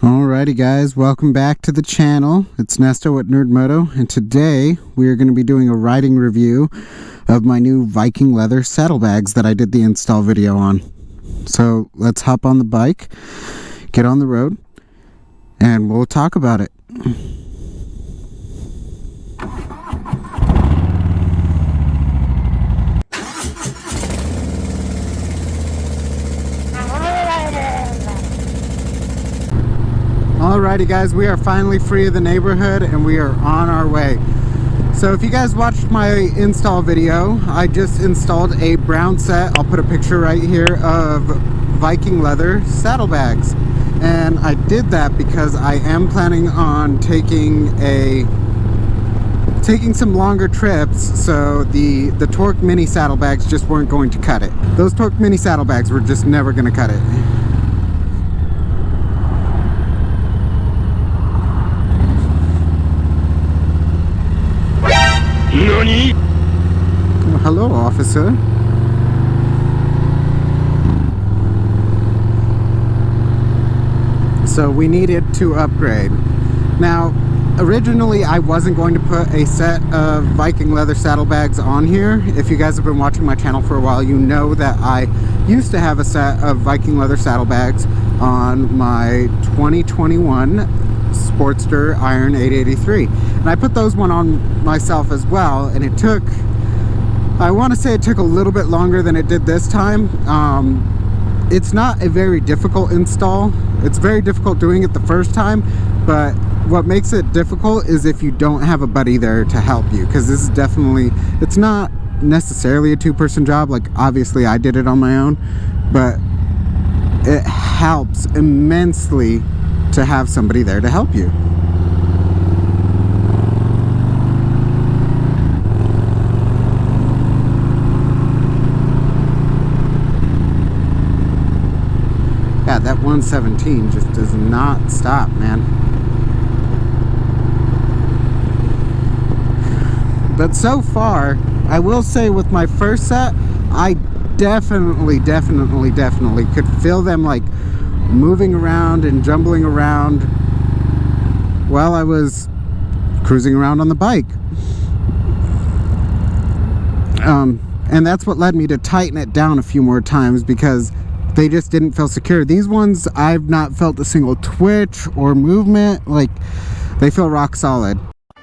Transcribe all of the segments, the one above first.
Alrighty guys, welcome back to the channel. It's Nesto at Nerdmoto, and today we are going to be doing a riding review of my new Viking leather saddlebags that I did the install video on. So let's hop on the bike, get on the road, and we'll talk about it. Alrighty guys, we are finally free of the neighborhood and we are on our way. So if you guys watched my install video, I just installed a brown set, I'll put a picture right here, of Viking leather saddlebags. And I did that because I am planning on taking some longer trips, so the Torque mini saddlebags just weren't going to cut it. Those Torque mini saddlebags were just never going to cut it. Nani? Oh, hello, officer. So we needed to upgrade. Now, originally I wasn't going to put a set of Viking leather saddlebags on here. If you guys have been watching my channel for a while, you know that I used to have a set of Viking leather saddlebags on my 2021 Sportster Iron 883, and I put those one on myself as well, and it took, I want to say it took a little bit longer than it did this time. It's not a very difficult install. It's very difficult doing it the first time, but what makes it difficult is if you don't have a buddy there to help you, because this is definitely, it's not necessarily a two-person job. Like, obviously I did it on my own, but it helps immensely to have somebody there to help you. Yeah, that 117 just does not stop, man. But so far, I will say with my first set, I definitely could feel them like moving around and jumbling around while I was cruising around on the bike. And that's what led me to tighten it down a few more times, because they just didn't feel secure. These ones, I've not felt a single twitch or movement. Like, they feel rock solid.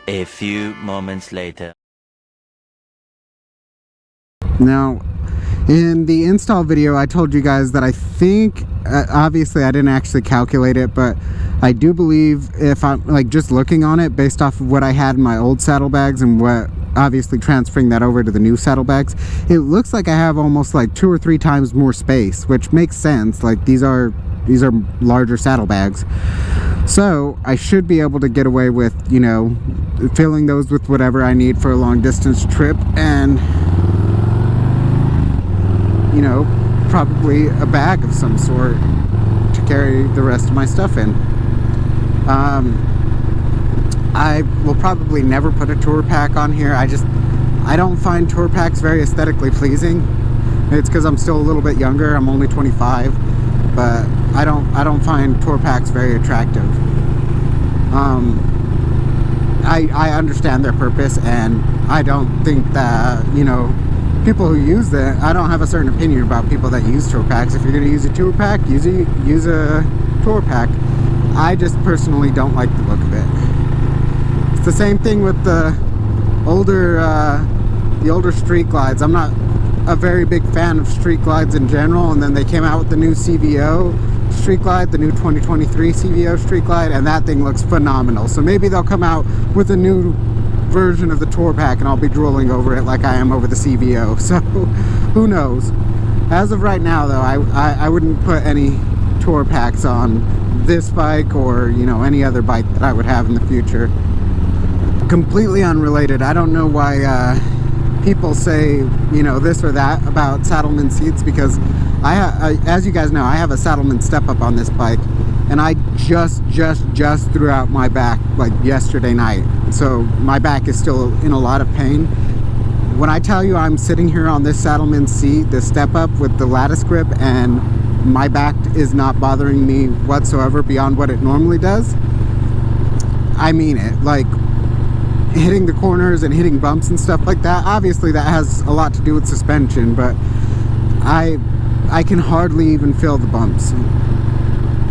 A few moments later. Now, in the install video, I told you guys that I think, obviously I didn't actually calculate it, but I do believe, if I'm like just looking on it based off of what I had in my old saddlebags and what, obviously transferring that over to the new saddlebags, it looks like I have almost like 2 or 3 times more space, which makes sense. Like, these are larger saddlebags, so I should be able to get away with, you know, filling those with whatever I need for a long distance trip, and, you know, probably a bag of some sort to carry the rest of my stuff in. I will probably never put a tour pack on here. I don't find tour packs very aesthetically pleasing. It's because I'm still a little bit younger. I'm only 25, but I don't find tour packs very attractive. I understand their purpose, and I don't think that, you know, people who use that, I don't have a certain opinion about people that use tour packs. If you're going to use a tour pack, use a tour pack. I just personally don't like the look of it. It's the same thing with the older street glides. I'm not a very big fan of street glides in general, and then they came out with the new CVO street glide, the new 2023 CVO street glide, and that thing looks phenomenal. So maybe they'll come out with a new version of the tour pack and I'll be drooling over it like I am over the CVO. So who knows? As of right now though, I wouldn't put any tour packs on this bike or, you know, any other bike that I would have in the future. Completely unrelated, I don't know why people say, you know, this or that about Saddleman seats, because I as you guys know, I have a Saddleman step-up on this bike, and I just threw out my back like yesterday night, so my back is still in a lot of pain. When I tell you I'm sitting here on this Saddleman seat, the step-up with the lattice grip, and my back is not bothering me whatsoever beyond what it normally does. I mean it. Like, hitting the corners and hitting bumps and stuff like that, obviously that has a lot to do with suspension, but I can hardly even feel the bumps.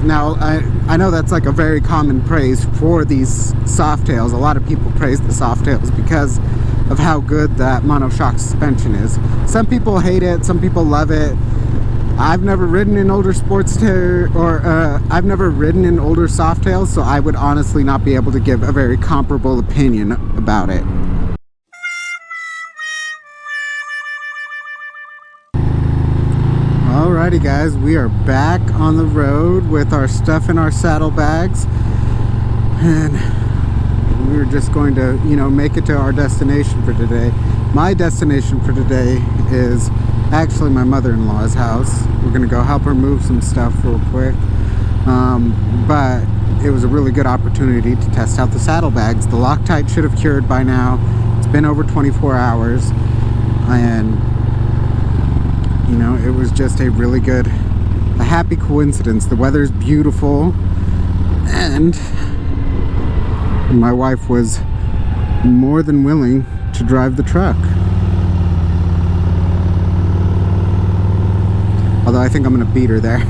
Now, I know that's like a very common praise for these Softails. A lot of people praise the Softails because of how good that monoshock suspension is. Some people hate it, some people love it. I've never ridden an older Sportster, or I've never ridden an older Softail, so I would honestly not be able to give a very comparable opinion about it. Alrighty guys, we are back on the road with our stuff in our saddlebags, and we're just going to, make it to our destination for today. My destination for today is actually my mother-in-law's house. We're gonna go help her move some stuff real quick, but it was a really good opportunity to test out the saddlebags. The Loctite should have cured by now. It's been over 24 hours, and it was just a really good, a happy coincidence. The weather's beautiful, and my wife was more than willing to drive the truck. Although I think I'm gonna beat her there.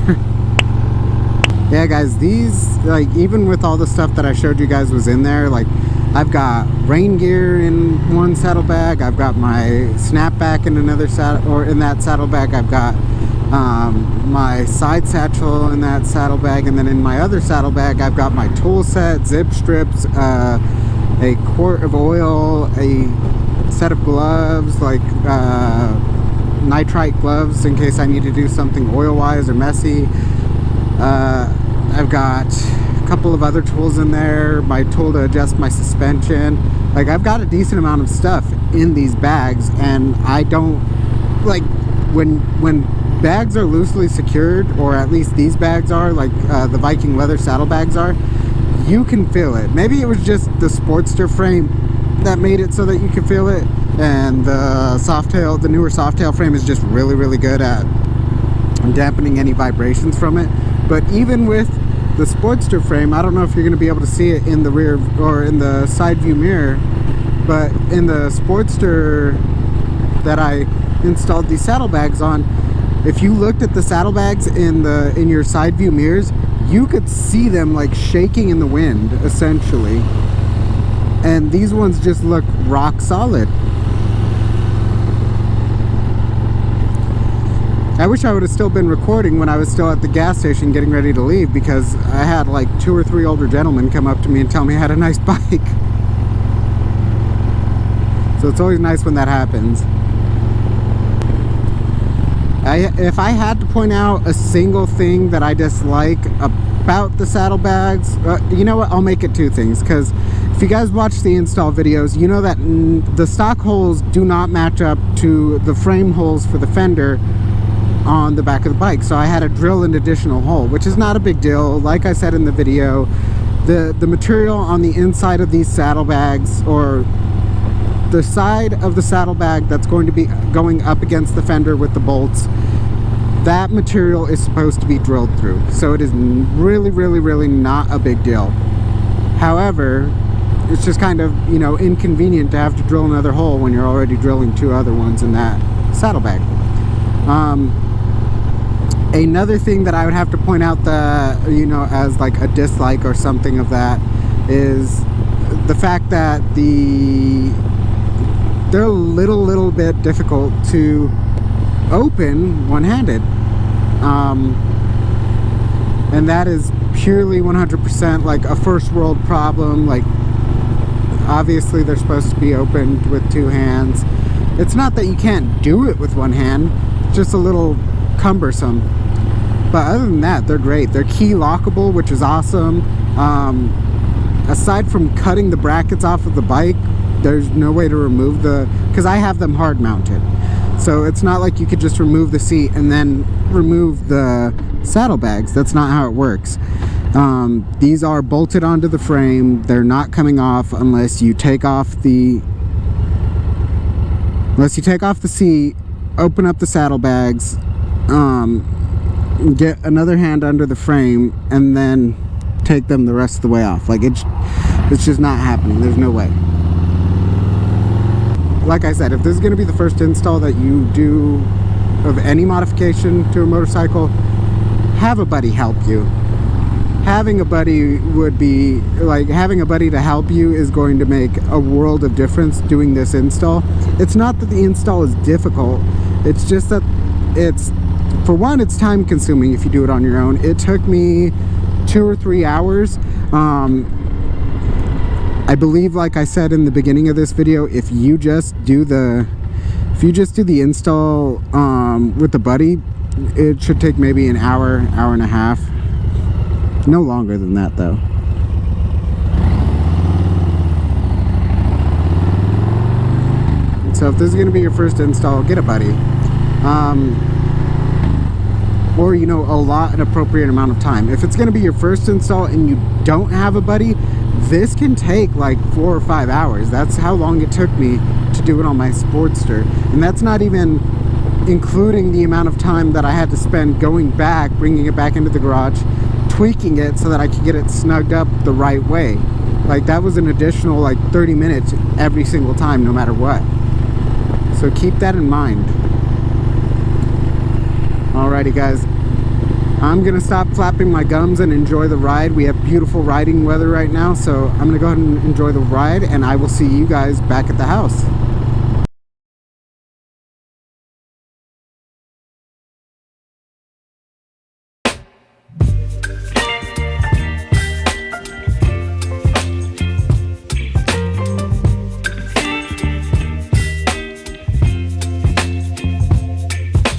Yeah guys, these, like, even with all the stuff that I showed you guys was in there, like, I've got rain gear in one saddlebag, I've got my snapback in another in that saddlebag, I've got my side satchel in that saddlebag, and then in my other saddlebag I've got my tool set, zip strips, a quart of oil, a set of gloves, like nitrite gloves in case I need to do something oil wise or messy. I've got a couple of other tools in there, my tool to adjust my suspension. Like, I've got a decent amount of stuff in these bags, and I don't like when bags are loosely secured, or at least these bags are, like the Viking leather saddlebags are, you can feel it. Maybe it was just the Sportster frame that made it so that you can feel it, and the Softail, the newer Softail frame is just really, really good at dampening any vibrations from it. But even with the Sportster frame, I don't know if you're going to be able to see it in the rear or in the side view mirror, but in the Sportster that I installed these saddlebags on, if you looked at the saddlebags in your side view mirrors, you could see them like shaking in the wind, essentially. And these ones just look rock solid. I wish I would have still been recording when I was still at the gas station getting ready to leave, because I had like 2 or 3 older gentlemen come up to me and tell me I had a nice bike. So it's always nice when that happens. If I had to point out a single thing that I dislike about the saddlebags, you know what, I'll make it 2 things, because if you guys watch the install videos, you know that the stock holes do not match up to the frame holes for the fender on the back of the bike. So I had to drill an additional hole, which is not a big deal. Like I said in the video, the material on the inside of these saddlebags, or the side of the saddlebag that's going to be going up against the fender with the bolts, that material is supposed to be drilled through. So it is really, really, really not a big deal. However, it's just kind of, inconvenient to have to drill another hole when you're already drilling 2 other ones in that saddlebag. Another thing that I would have to point out that, as like a dislike or something of that, is the fact that they're a little bit difficult to open one-handed. And that is purely 100% like a first world problem. Like, obviously they're supposed to be opened with 2 hands. It's not that you can't do it with 1 hand, it's just a little cumbersome. But other than that, they're great. They're key lockable, which is awesome. Aside from cutting the brackets off of the bike, there's no way to remove because I have them hard mounted. So it's not like you could just remove the seat and then remove the saddlebags. That's not how it works. These are bolted onto the frame. They're not coming off unless you take off the seat, open up the saddlebags, get another hand under the frame, and then take them the rest of the way off. Like, it's just not happening. There's no way. Like I said, if this is going to be the first install that you do of any modification to a motorcycle, have a buddy help you. Having a buddy would be like, having a buddy to help you is going to make a world of difference doing this install. It's not that the install is difficult, it's just that it's, for one, it's time consuming if you do it on your own. It took me 2 or 3 hours. I believe, like I said in the beginning of this video, if you just do the install with the buddy, it should take maybe an hour, hour and a half. No longer than that, though. So if this is going to be your first install, get a buddy. Or, you know, allot an appropriate amount of time. If it's going to be your first install and you don't have a buddy, this can take like 4 or 5 hours. That's how long it took me to do it on my Sportster. And that's not even including the amount of time that I had to spend going back, bringing it back into the garage, tweaking it so that I could get it snugged up the right way. Like, that was an additional like 30 minutes every single time, no matter what. So keep that in mind. Alrighty guys, I'm gonna stop flapping my gums and enjoy the ride. We have beautiful riding weather right now, so I'm gonna go ahead and enjoy the ride, and I will see you guys back at the house.